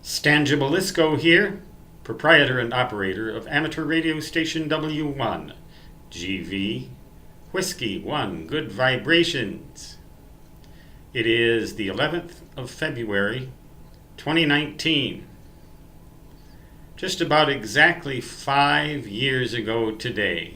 Stangibelisco here, proprietor and operator of amateur radio station W1, GV, Whiskey 1, Good Vibrations. It is the 11th of February, 2019. Just about exactly 5 years ago today,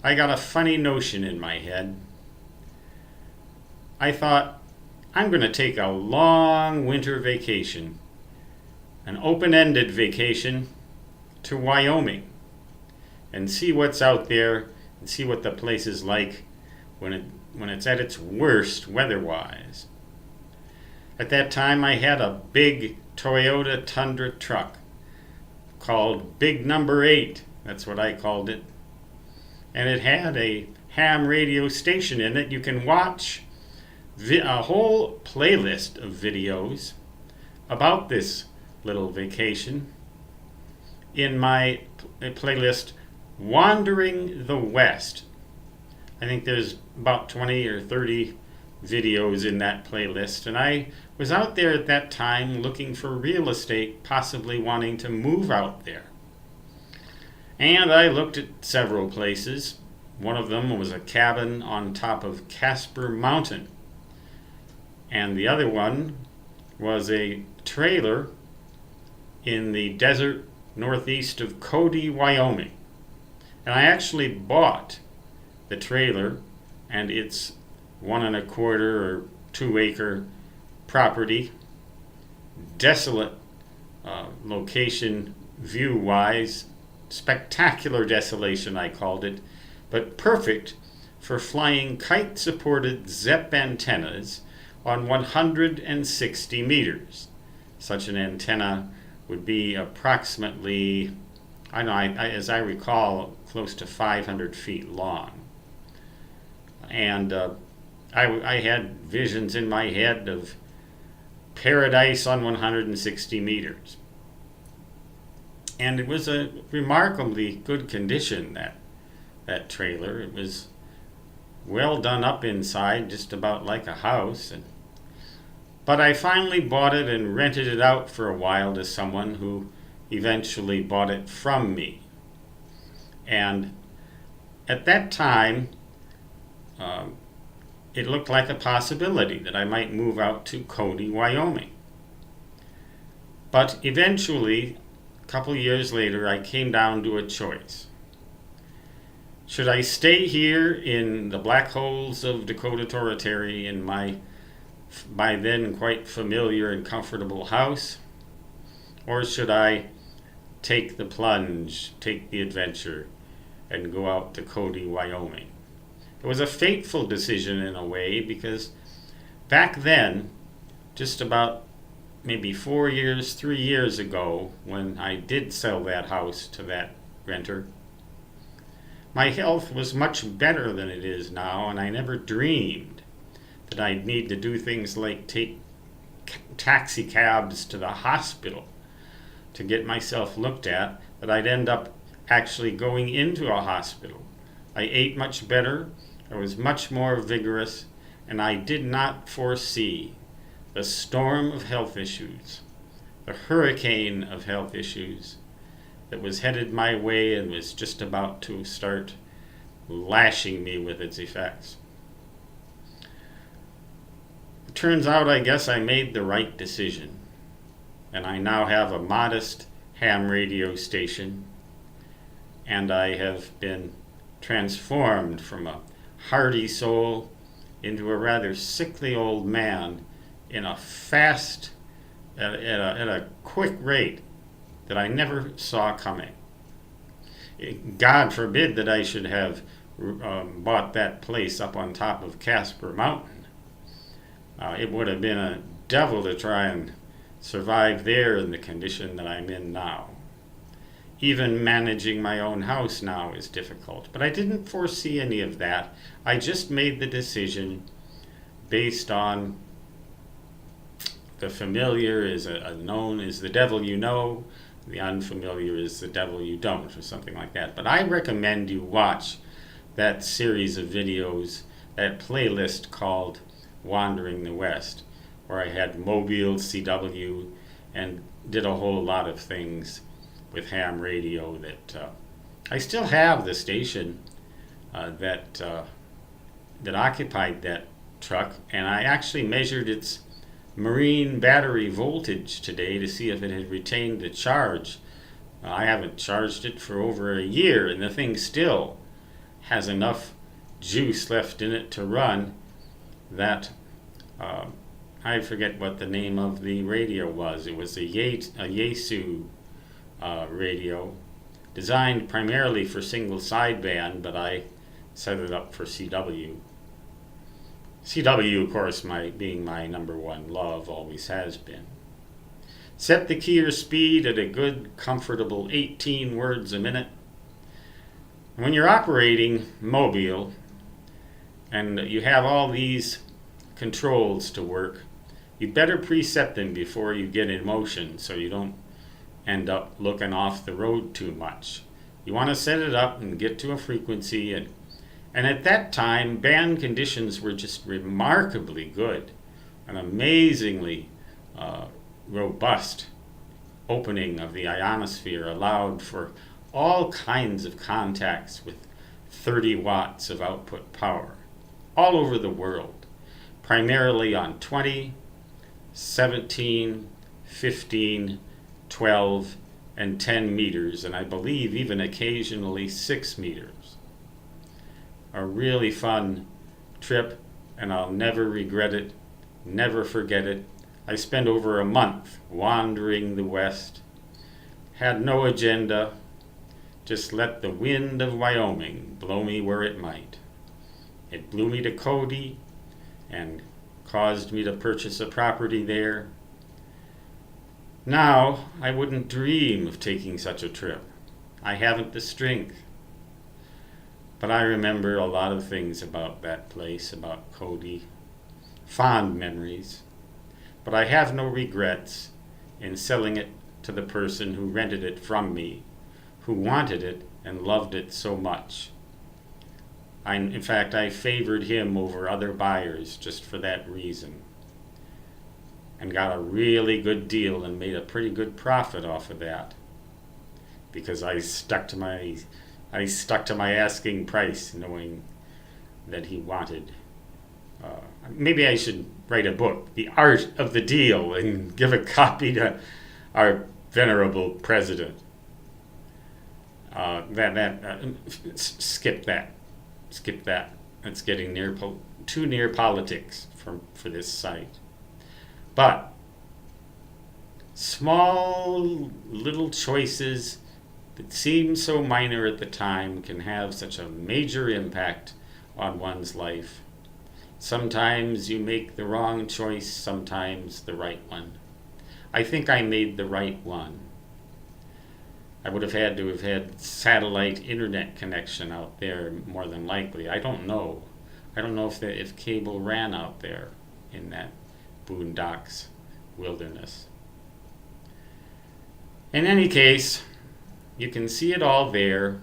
I got a funny notion in my head. I thought, I'm going to take a long winter vacation, an open-ended vacation to Wyoming, and see what's out there and see what the place is like when it's at its worst weather-wise. At that time, I had a big Toyota Tundra truck called Big Number 8. That's what I called it. And it had a ham radio station in it. You can watch a whole playlist of videos about this little vacation in my playlist Wandering the West. I think there's about 20 or 30 videos in that playlist, and I was out there at that time looking for real estate, possibly wanting to move out there. And I looked at several places. One of them was a cabin on top of Casper Mountain, and the other one was a trailer in the desert northeast of Cody, Wyoming. And I actually bought the trailer and its 1 1/4 or 2 acre property, desolate location view-wise, spectacular desolation I called it, but perfect for flying kite-supported ZEP antennas on 160 meters. Such an antenna would be approximately, as I recall, close to 500 feet long. And I had visions in my head of paradise on 160 meters. And it was a remarkably good condition, that trailer. It was well done up inside, just about like a house. But I finally bought it and rented it out for a while to someone who eventually bought it from me. And at that time, it looked like a possibility that I might move out to Cody, Wyoming. But eventually, a couple years later, I came down to a choice. Should I stay here in the black holes of Dakota Territory in my by then quite familiar and comfortable house, or should I take the plunge, take the adventure, and go out to Cody, Wyoming? It was a fateful decision in a way, because back then, just about maybe 3 years ago, when I did sell that house to that renter, my health was much better than it is now, and I never dreamed that I'd need to do things like take taxi cabs to the hospital to get myself looked at, that I'd end up actually going into a hospital. I ate much better, I was much more vigorous, and I did not foresee the storm of health issues, the hurricane of health issues that was headed my way and was just about to start lashing me with its effects. It turns out, I guess I made the right decision, and I now have a modest ham radio station, and I have been transformed from a hearty soul into a rather sickly old man in a fast, at a quick rate that I never saw coming. God forbid that I should have bought that place up on top of Casper Mountain. It would have been a devil to try and survive there in the condition that I'm in now. Even managing my own house now is difficult, but I didn't foresee any of that. I just made the decision based on the familiar is known as the devil you know, the unfamiliar is the devil you don't, or something like that. But I recommend you watch that series of videos, that playlist called Wandering the West, where I had Mobile, CW, and did a whole lot of things with ham radio that I still have the station that occupied that truck, and I actually measured its marine battery voltage today to see if it had retained the charge. I haven't charged it for over a year, and the thing still has enough juice left in it to run that I forget what the name of the radio was. It was a Yaesu radio, designed primarily for single sideband, but I set it up for CW. CW, of course, being my number one love, always has been. Set the key or speed at a good, comfortable 18 words a minute. When you're operating mobile and you have all these controls to work, you better preset them before you get in motion so you don't end up looking off the road too much. You want to set it up and get to a frequency, and at that time band conditions were just remarkably good. An amazingly robust opening of the ionosphere allowed for all kinds of contacts with 30 watts of output power all over the world, primarily on 20, 17, 15, 12, and 10 meters, and I believe even occasionally 6 meters. A really fun trip, and I'll never regret it, never forget it. I spent over a month wandering the West, had no agenda, just let the wind of Wyoming blow me where it might. It blew me to Cody and caused me to purchase a property there. Now, I wouldn't dream of taking such a trip. I haven't the strength. But I remember a lot of things about that place, about Cody. Fond memories. But I have no regrets in selling it to the person who rented it from me, who wanted it and loved it so much. In fact, I favored him over other buyers just for that reason, and got a really good deal and made a pretty good profit off of that, because I stuck to my asking price, knowing that he wanted. Maybe I should write a book, The Art of the Deal, and give a copy to our venerable president. Skip that. It's getting too near politics for this site. But small little choices that seem so minor at the time can have such a major impact on one's life. Sometimes you make the wrong choice, sometimes the right one. I think I made the right one. I would have had to have had satellite internet connection out there, more than likely. I don't know. I don't know if cable ran out there in that boondocks wilderness. In any case, you can see it all there,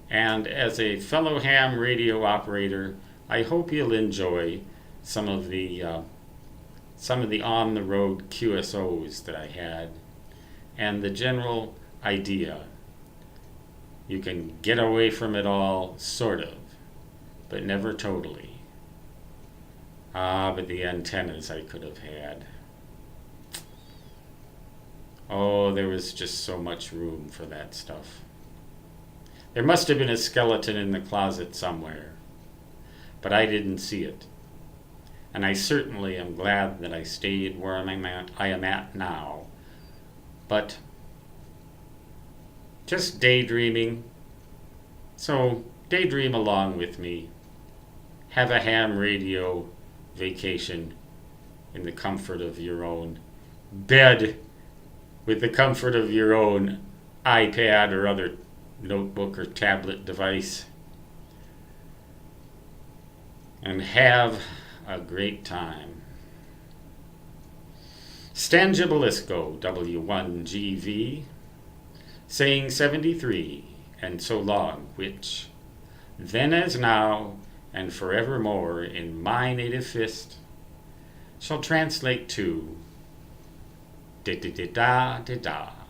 and as a fellow ham radio operator, I hope you'll enjoy some of the on-the-road QSOs that I had, and the general idea. You can get away from it all, sort of, but never totally. But the antennas I could have had. Oh, there was just so much room for that stuff. There must have been a skeleton in the closet somewhere, but I didn't see it. And I certainly am glad that I stayed where I am at now. But just daydreaming. So daydream along with me. Have a ham radio vacation in the comfort of your own bed, with the comfort of your own iPad or other notebook or tablet device. And have a great time. Stan Gibilisco, W1GV, saying 73, and so long, which, then as now, and forevermore in my native fist, shall translate to Da da da da da da.